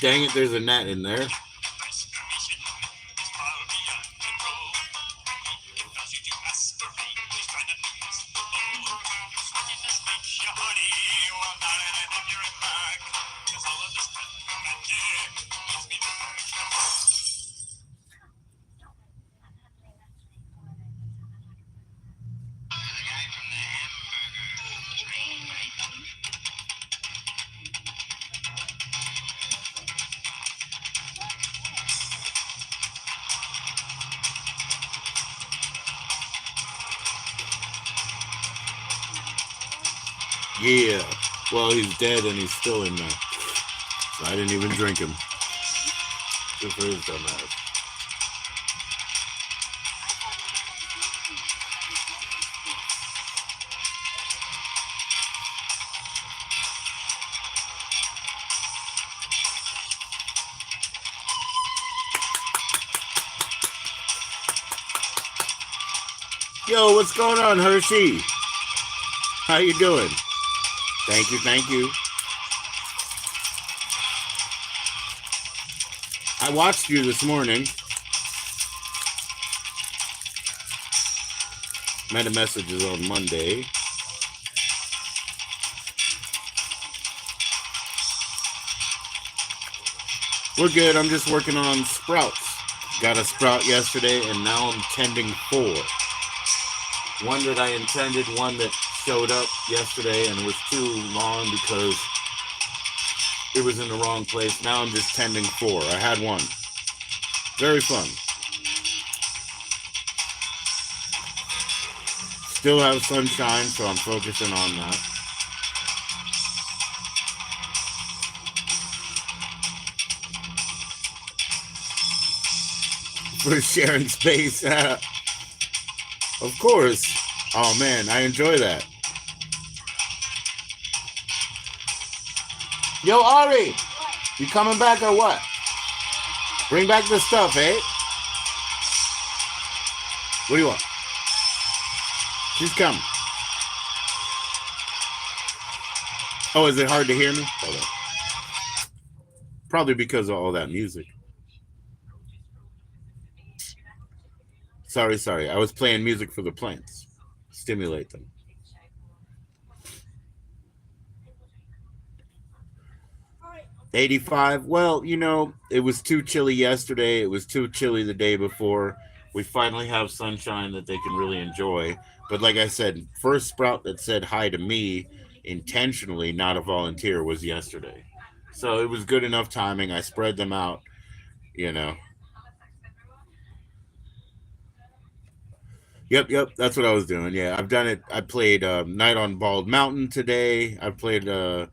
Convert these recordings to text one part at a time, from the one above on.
Dang it, there's a gnat in there. Yeah. Well, he's dead and he's still in there. So I didn't even drink him. Good for his dumbass. Yo, what's going on, Hershey? How you doing? Thank you, thank you. I watched you this morning. Meta messages on Monday. We're good. I'm just working on sprouts. Got a sprout yesterday, and now I'm tending 4. One that I intended, one that showed up yesterday, and it was too long because it was in the wrong place. Now I'm just tending 4. I had one. Very fun. Still have sunshine, so I'm focusing on that. For sharing space. Of course. Oh man, I enjoy that. Yo, Ari, you coming back or what? Bring back the stuff, eh? What do you want? She's coming. Oh, is it hard to hear me? Hold on. Probably because of all that music. Sorry. I was playing music for the plants. Stimulate them. $85. Well, it was too chilly yesterday. It was too chilly the day before. We finally have sunshine that they can really enjoy. But like I said, first sprout that said hi to me intentionally, not a volunteer, was yesterday. So it was good enough timing. I spread them out, you know. Yep. That's what I was doing. Yeah, I've done it. I played Night on Bald Mountain today. I played a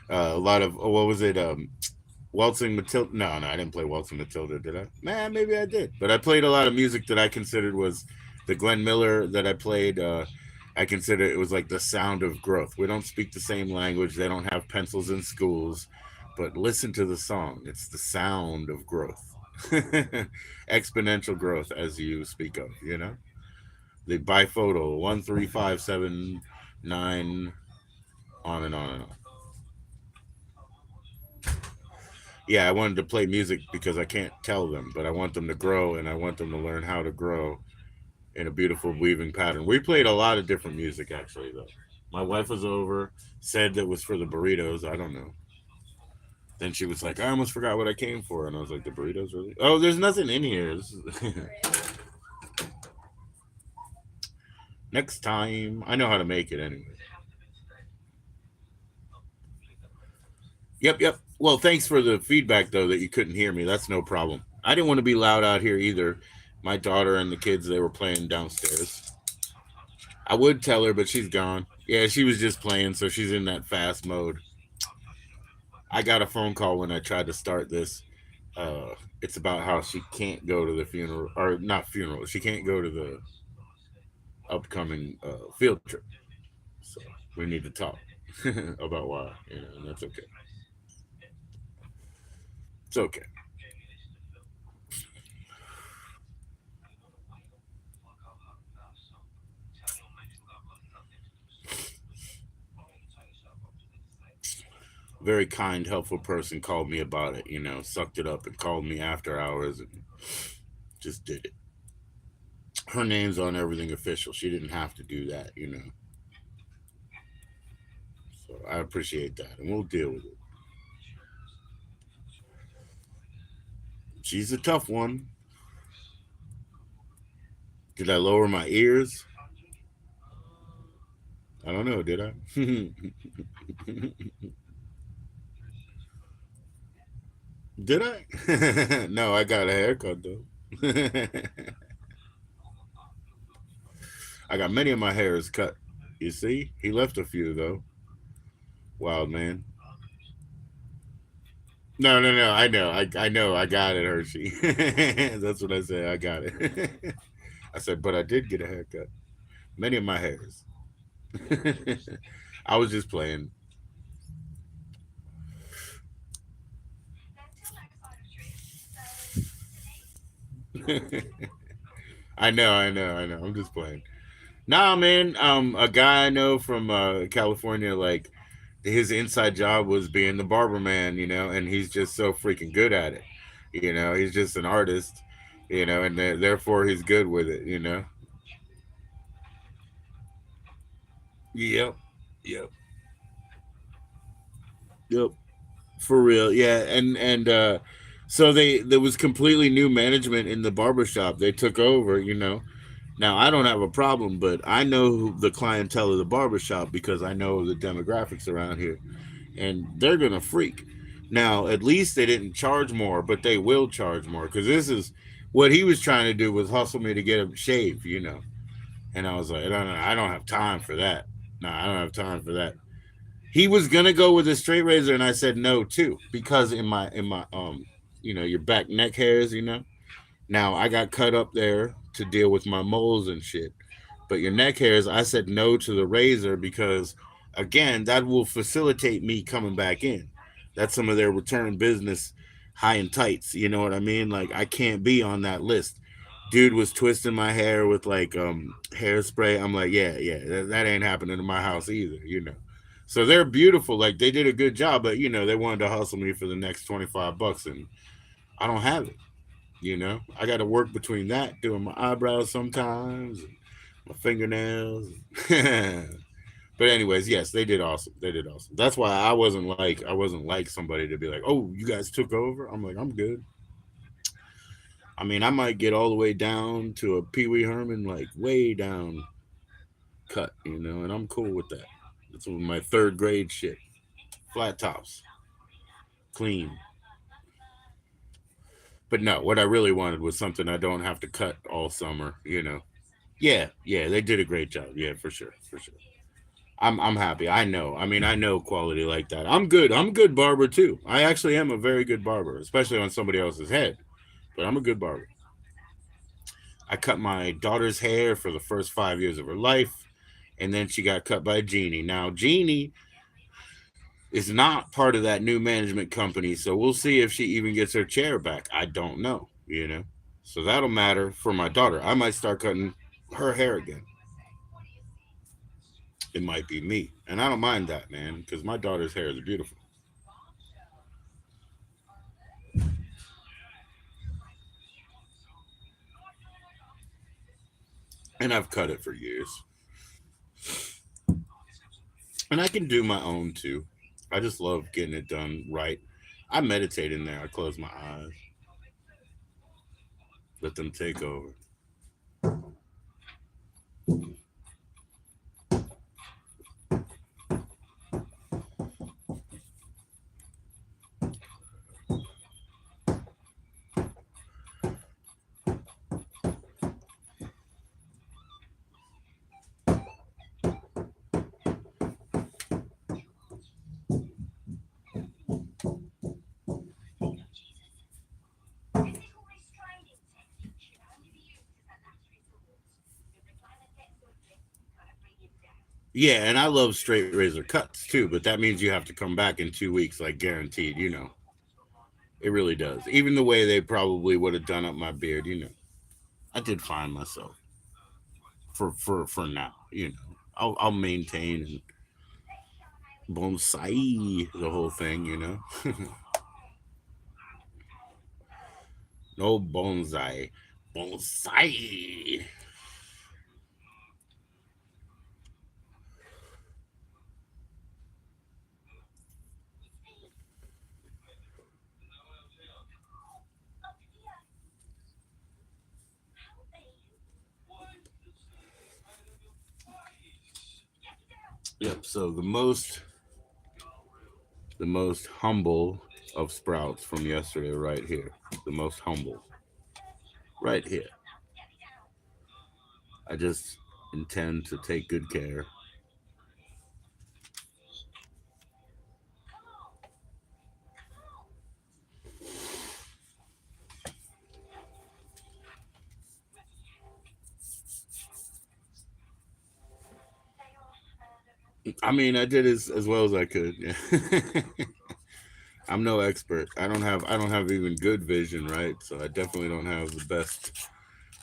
lot of, what was it? Waltzing Matilda. No, I didn't play Waltzing Matilda, did I? Man, maybe I did. But I played a lot of music that I considered was the Glenn Miller that I played. I consider it was like the sound of growth. We don't speak the same language. They don't have pencils in schools. But listen to the song. It's the sound of growth. Exponential growth, as you speak of. The biphotal 13579. on and on and on. Yeah, I wanted to play music because I can't tell them, but I want them to grow and I want them to learn how to grow in a beautiful weaving pattern. We played a lot of different music actually though. My wife was over, said that was for the burritos. I don't know. Then she was like, I almost forgot what I came for. And I was like, the burritos really? Oh, there's nothing in here. Next time. I know how to make it anyway. Yep, yep. Well, thanks for the feedback though that you couldn't hear me. That's no problem. I didn't want to be loud out here either. My daughter and the kids they were playing downstairs. I would tell her, but she's gone. Yeah, she was just playing, so she's in that fast mode. I got a phone call when I tried to start this. It's about how she can't go to the funeral, or not funeral. She can't go to the upcoming field trip. So we need to talk about why, and that's okay. It's okay. Very kind, helpful person called me about it. Sucked it up and called me after hours and just did it. Her name's on everything official. She didn't have to do that. So I appreciate that, and we'll deal with it. She's a tough one. Did I lower my ears? I don't know. Did I? Did I? No, I got a haircut though. I got many of my hairs cut. You see, he left a few though. Wild man. No, no, no. I know. I know. I got it, Hershey. That's what I said. I got it. I said, but I did get a haircut. Many of my hairs. I was just playing. I know. I know. I know. I'm just playing. Nah, man. A guy I know from California, like his inside job was being the barber man, and he's just so freaking good at it. He's just an artist, and therefore he's good with it. Yep. Yep. Yep. For real, yeah, and so there was completely new management in the barbershop. They took over. Now I don't have a problem, but I know the clientele of the barbershop because I know the demographics around here, and they're gonna freak. Now at least they didn't charge more, but they will charge more because this is what he was trying to do was hustle me to get him shaved. And I was like, I don't have time for that. No, I don't have time for that. He was gonna go with a straight razor, and I said no too because in my your back neck hairs. Now I got cut up there to deal with my moles and shit, but your neck hairs, I said no to the razor because again that will facilitate me coming back in. That's some of their return business, high and tights. You know what I mean? Like I can't be on that list. Dude was twisting my hair with like hairspray. I'm like, yeah, yeah, that ain't happening in my house either. So they're beautiful. Like they did a good job, but they wanted to hustle me for the next $25, and I don't have it. I got to work between that, doing my eyebrows sometimes, my fingernails. But anyways, yes, they did awesome. They did awesome. That's why I wasn't like somebody to be like, oh, you guys took over. I'm like, I'm good. I mean, I might get all the way down to a Pee Wee Herman, like way down cut, and I'm cool with that. That's my third grade shit. Flat tops, clean. But no, what I really wanted was something I don't have to cut all summer. Yeah, yeah, they did a great job. Yeah, for sure, for sure. I'm happy. I know. I mean, I know quality like that. I'm good. I'm a good barber too. I actually am a very good barber, especially on somebody else's head. But I'm a good barber. I cut my daughter's hair for the first 5 years of her life, and then she got cut by Jeannie. Now, Jeannie is not part of that new management company, so we'll see if she even gets her chair back. I don't know. So that'll matter for my daughter. I might start cutting her hair again. it might be me, and I don't mind that, man, because my daughter's hair is beautiful, and I've cut it for years, and I can do my own too. I just love getting it done right. I meditate in there. I close my eyes, let them take over. Yeah, and I love straight razor cuts too, but that means you have to come back in 2 weeks, like guaranteed. It really does. Even the way they probably would have done up my beard, I did find myself for now. I'll maintain and bonsai the whole thing. No bonsai, bonsai. Yep. So the most humble of sprouts from yesterday, right here. The most humble, right here. I just intend to take good care. I mean, I did as well as I could. I'm no expert. I don't have even good vision, right? So I definitely don't have the best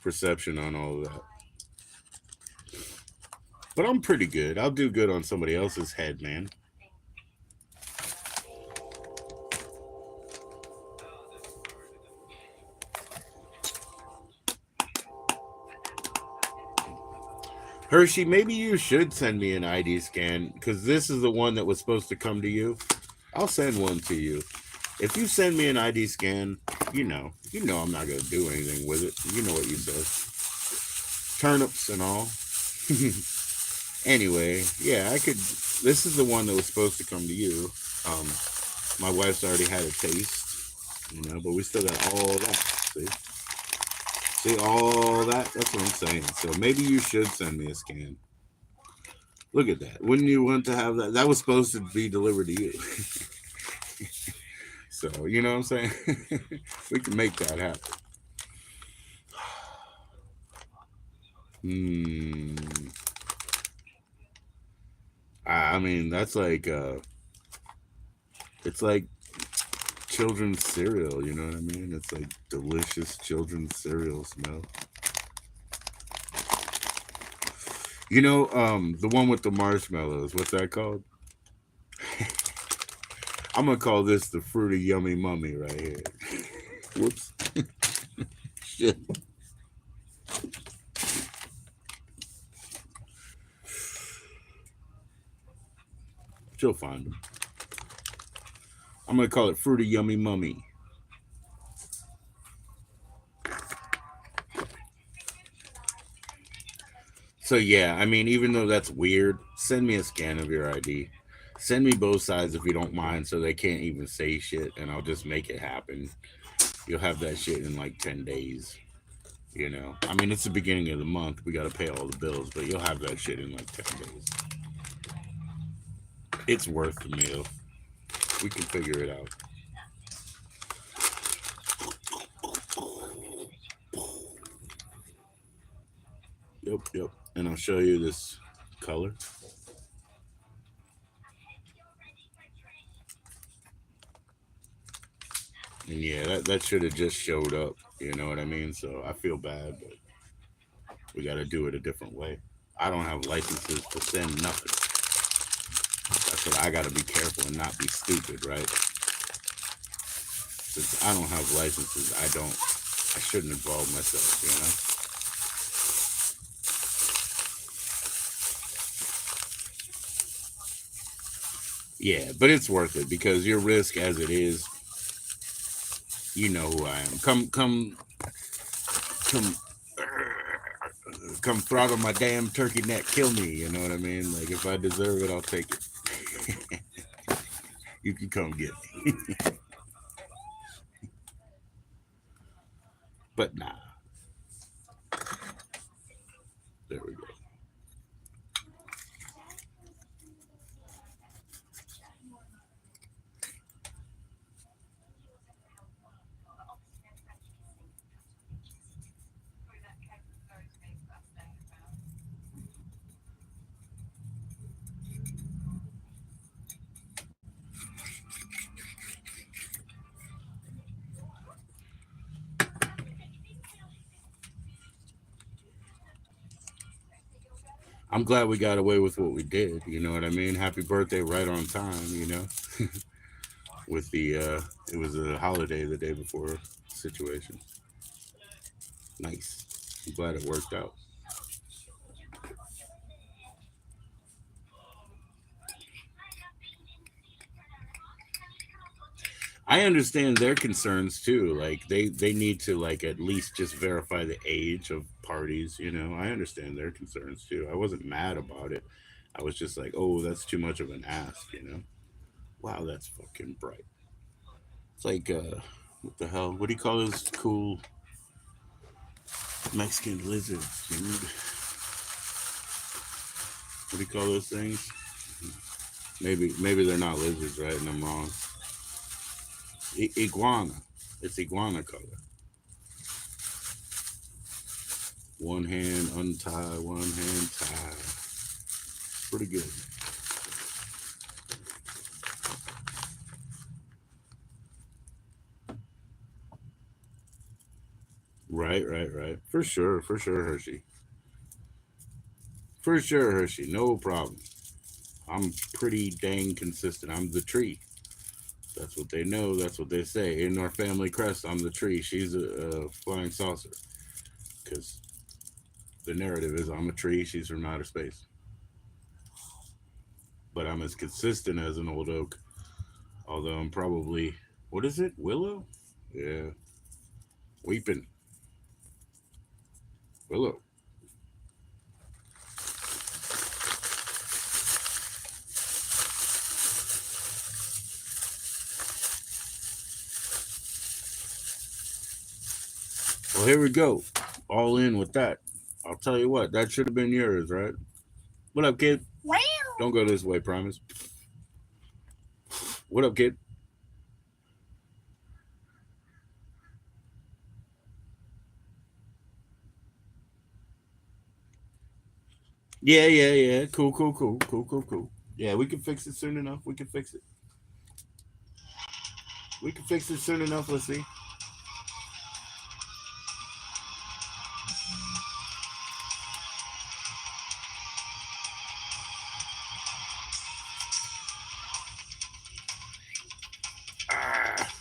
perception on all of that. But I'm pretty good. I'll do good on somebody else's head, man. Hershey, maybe you should send me an ID scan because this is the one that was supposed to come to you. I'll send one to you. If you send me an ID scan, you know I'm not gonna do anything with it. You know what you said, turnips and all. Anyway, yeah, I could. This is the one that was supposed to come to you. Um, my wife's already had a taste, but we still got all that. See all that. That's what I'm saying. So maybe you should send me a scan. Look at that. Wouldn't you want to have that? That was supposed to be delivered to you. So you know what I'm saying. We can make that happen. Hmm. I mean, that's like it's like children's cereal. You know what I mean? It's like delicious children's cereal smell. The one with the marshmallows. What's that called? I'm gonna call this the fruity yummy mummy right here. Whoops. Shit. She'll find them. I'm gonna call it fruity yummy mummy. So yeah, I mean, even though that's weird, send me a scan of your ID. Send me both sides if you don't mind, so they can't even say shit, and I'll just make it happen. You'll have that shit in like 10 days. I mean, it's the beginning of the month. We gotta pay all the bills, but you'll have that shit in like 10 days. It's worth the meal. We can figure it out. Yep, yep. And I'll show you this color. And yeah, that should have just showed up. You know what I mean? So I feel bad, but we got to do it a different way. I don't have licenses to send nothing. but I got to be careful and not be stupid, right? Since I don't have licenses, I shouldn't involve myself, you know? Yeah, but it's worth it because your risk as it is, you know who I am. Come, come throttle my damn turkey neck, kill me. You know what I mean? Like if I deserve it, I'll take it. You can come get me. But nah, there we go. I'm glad we got away with what we did. You know what I mean? Happy birthday, right on time. You know, with the it was a holiday the day before situation. Nice. I'm glad it worked out. I understand their concerns too. Like they need to like at least just verify the age of parties. You know, I understand their concerns too. I wasn't mad about it. I was just like, oh, that's too much of an ask. You know. Wow, that's fucking bright. It's like what the hell? What do you call those cool Mexican lizards, dude? What do you call those things? Maybe they're not lizards, right? And I'm wrong. Iguana. It's iguana color. One hand untie, one hand tie. Pretty good. Right, right, right. For sure, Hershey. For sure, Hershey. No problem. I'm pretty dang consistent. I'm the tree. That's what they know. That's what they say. In our family crest, I'm the tree. She's a flying saucer. Because the narrative is I'm a tree. She's from outer space. But I'm as consistent as an old oak. Although I'm probably, what is it? Willow? Yeah. Weeping. Willow. Well, here we go. All in with that. I'll tell you what, that should have been yours, right? What up, kid? Don't go this way, promise. What up, kid? Yeah, yeah, yeah. Cool, cool, cool, cool, cool, cool. Yeah, we can fix it soon enough. We can fix it. We can fix it soon enough. Let's see.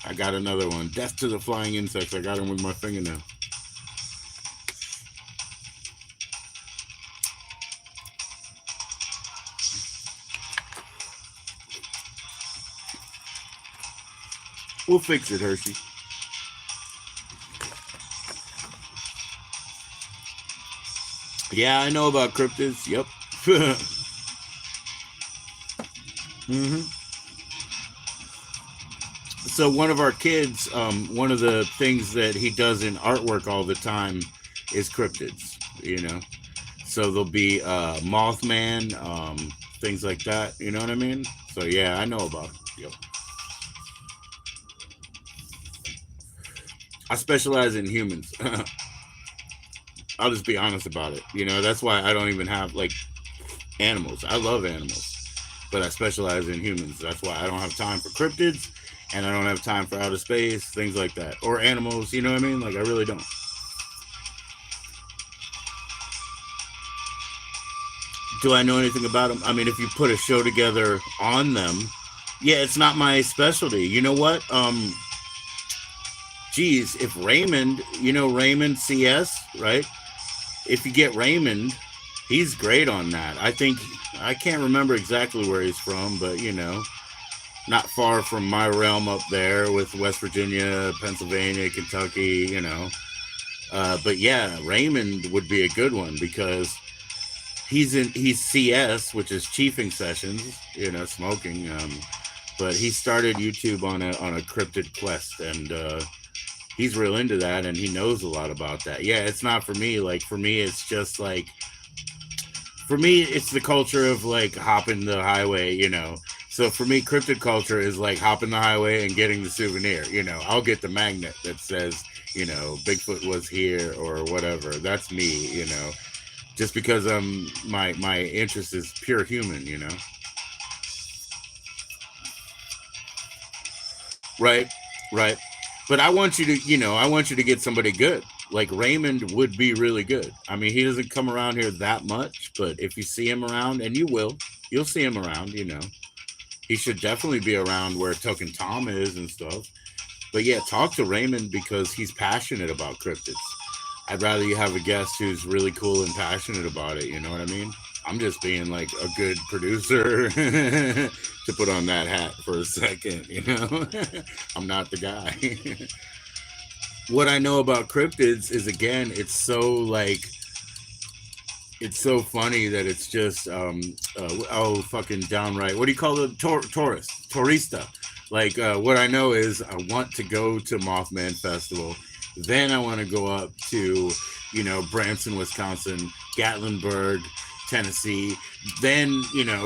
I got another one. Death to the flying insects. I got him with my fingernail. We'll fix it, Hershey. Yeah, I know about cryptids. Yep. hmm So one of our kids, one of the things that he does in artwork all the time is cryptids. You know, so there'll be Mothman, things like that. You know what I mean? So yeah, I know about it. Yep. I specialize in humans. I'll just be honest about it. You know, that's why I don't even have like animals. I love animals, but I specialize in humans. That's why I don't have time for cryptids, and I don't have time for outer space, things like that, or animals. You know what I mean? Like I really don't. Do I know anything about them? I mean, if you put a show together on them, yeah, it's not my specialty. You know what? Geez, if Raymond, you know Raymond CS, right? If you get Raymond, he's great on that. I think I can't remember exactly where he's from, but not far from my realm up there with West Virginia, Pennsylvania,. But yeah, Raymond would be a good one because he's CS, which is chiefing sessions, smoking. But he started YouTube on a cryptid quest, and he's real into that, and he knows a lot about that. Yeah, it's not for me. Like for me, it's just like for me, it's the culture of like hopping the highway. So for me, cryptid culture is like hopping the highway and getting the souvenir. I'll get the magnet that says, Bigfoot was here or whatever. That's me. Just because my interest is pure human. Right, right. But I want you to get somebody good. Like Raymond would be really good. I mean, he doesn't come around here that much, but if you see him around, and you'll see him around. He should definitely be around where Token Tom is and stuff. But yeah, talk to Raymond because he's passionate about cryptids. I'd rather you have a guest who's really cool and passionate about it. You know what I mean? I'm just being like a good producer to put on that hat for a second. I'm not the guy. What I know about cryptids is, again, it's so funny that it's just fucking downright, what do you call the tourista. Like what I know is I want to go to Mothman Festival, then I want to go up to Branson, Wisconsin, Gatlinburg, Tennessee, then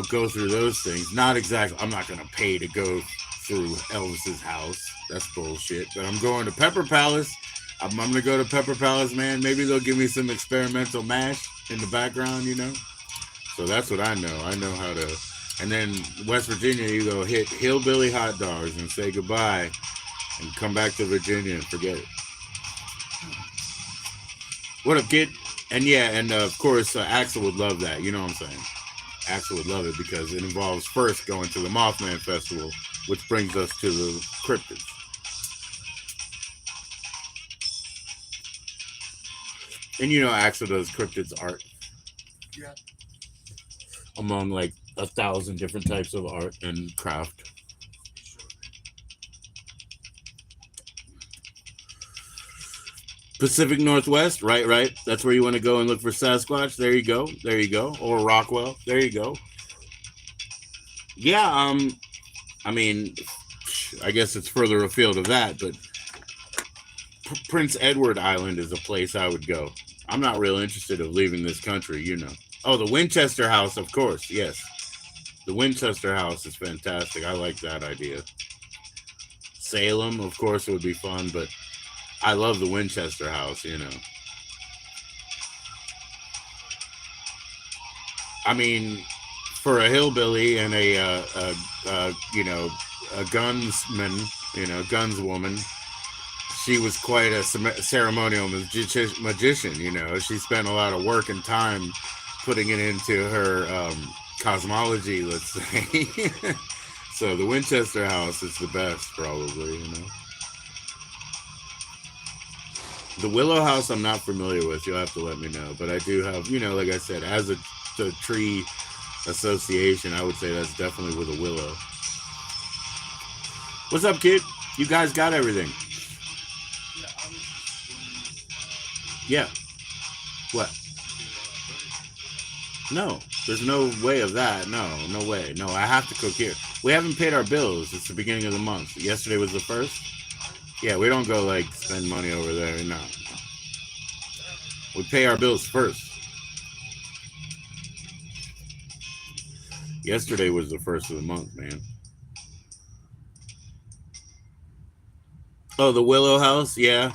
go through those things. Not exactly, I'm not gonna pay to go through Elvis's house. That's bullshit. But I'm going to Pepper Palace. I'm gonna go to Pepper Palace, man. Maybe they'll give me some experimental mash in the background. So that's what I know. I know how to. And then West Virginia, you go hit hillbilly hot dogs and say goodbye, and come back to Virginia and forget it. What up, kid? And yeah, and of course, Axel would love that. You know what I'm saying? Axel would love it because it involves first going to the Mothman Festival, which brings us to the cryptids. And Axel does cryptids art. Yeah. Among like 1,000 different types of art and craft. Pacific Northwest, right. That's where you want to go and look for Sasquatch. There you go. Or Rockwell. There you go. Yeah, I mean, I guess it's further afield of that, but Prince Edward Island is a place I would go. I'm not real interested of leaving this country. Oh, the Winchester House, of course, yes. The Winchester House is fantastic. I like that idea. Salem, of course, it would be fun, but I love the Winchester House. I mean, for a hillbilly and a gunsman, gunswoman, she was quite a ceremonial magician. She spent a lot of work and time putting it into her cosmology, let's say. So the Winchester House is the best, probably. The Willow House I'm not familiar with. You'll have to let me know. But I do have, like I said, as a tree association, I would say that's definitely with a willow. What's up, kid? You guys got everything. Yeah. What? No, there's no way of that. No way. No, I have to cook here. We haven't paid our bills. It's the beginning of the month. Yesterday was the first. Yeah, we don't go like spend money over there. No. We pay our bills first. Yesterday was the first of the month, man. Oh, the Willow House? Yeah.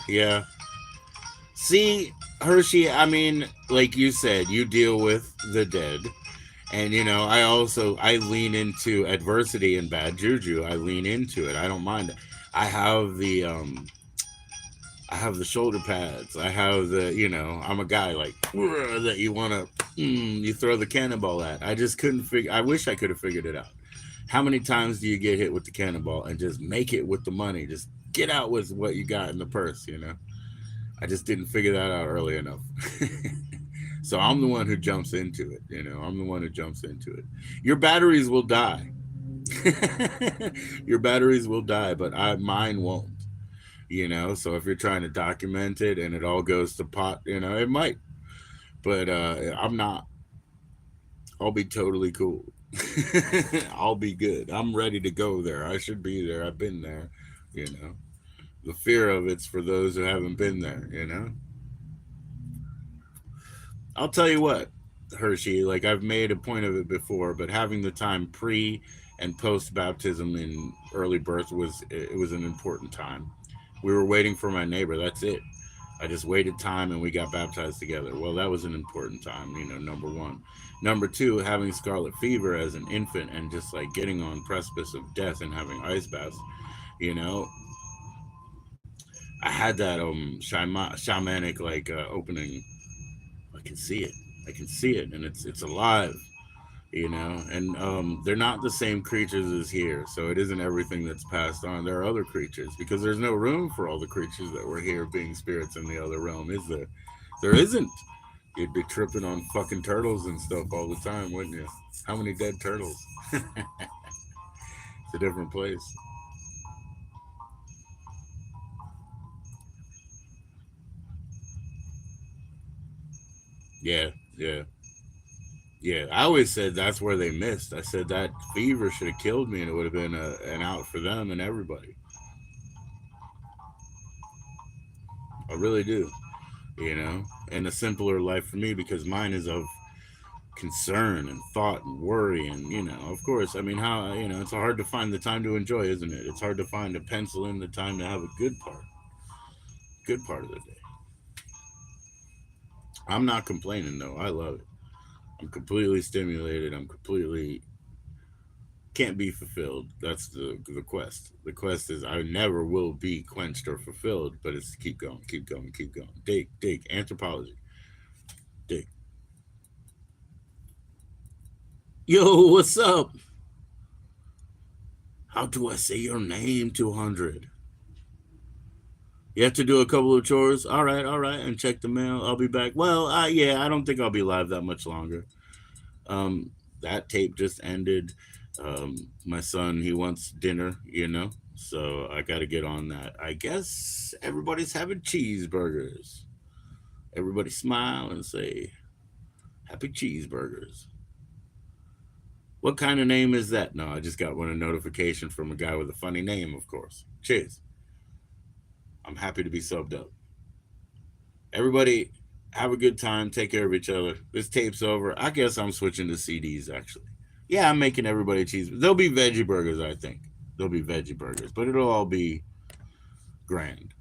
See, Hershey, I mean, like you said, you deal with the dead. And, I lean into adversity and bad juju. I lean into it. I don't mind it. I have I have the shoulder pads. I have the, I'm a guy like that you want to, you throw the cannonball at. I just couldn't figure. I wish I could have figured it out. How many times do you get hit with the cannonball and just make it with the money? Just get out with what you got in the purse. I just didn't figure that out early enough. So I'm the one who jumps into it. I'm the one who jumps into it. Your batteries will die. Your batteries will die, but mine won't. So if you're trying to document it and it all goes to pot, it might. But I'm not. I'll be totally cool. I'll be good. I'm ready to go there. I should be there. I've been there. You know, the fear of it's for those who haven't been there. I'll tell you what, Hershey, like I've made a point of it before, but having the time pre and post baptism in early birth was an important time. We were waiting for my neighbor. That's it. I just waited time and we got baptized together. Well, that was an important time, number one. Number two, having scarlet fever as an infant and just like getting on precipice of death and having ice baths, you know, I had that shamanic like opening. I can see it. I can see it, and it's alive. And they're not the same creatures as here, so it isn't everything that's passed on. There are other creatures because there's no room for all the creatures that were here being spirits in the other realm, is there? There isn't. You'd be tripping on fucking turtles and stuff all the time, wouldn't you? How many dead turtles? It's a different place. Yeah, yeah, yeah. I always said that's where they missed. I said that fever should have killed me, and it would have been an out for them and everybody. I really do. And a simpler life for me because mine is of concern and thought and worry and of course, I mean, how it's hard to find the time to enjoy, isn't it? It's hard to find to pencil in the time to have a good part of the day. I'm not complaining though. I love it. I'm completely stimulated. I'm completely can't be fulfilled. That's the quest. The quest is I never will be quenched or fulfilled, but it's keep going, keep going, keep going. Dig anthropology. Dig. Yo, what's up? How do I say your name? 200. You have to do a couple of chores. All right, and check the mail. I'll be back. Well, yeah, I don't think I'll be live that much longer. That tape just ended. My son, he wants dinner. So I got to get on that. I guess everybody's having cheeseburgers. Everybody smile and say, happy cheeseburgers. What kind of name is that? No, I just got one a notification from a guy with a funny name, of course. Cheers. I'm happy to be subbed up. Everybody, have a good time. Take care of each other. This tape's over. I guess I'm switching to CDs, actually. Yeah, I'm making everybody cheese. There'll be veggie burgers, I think. There'll be veggie burgers, but it'll all be grand.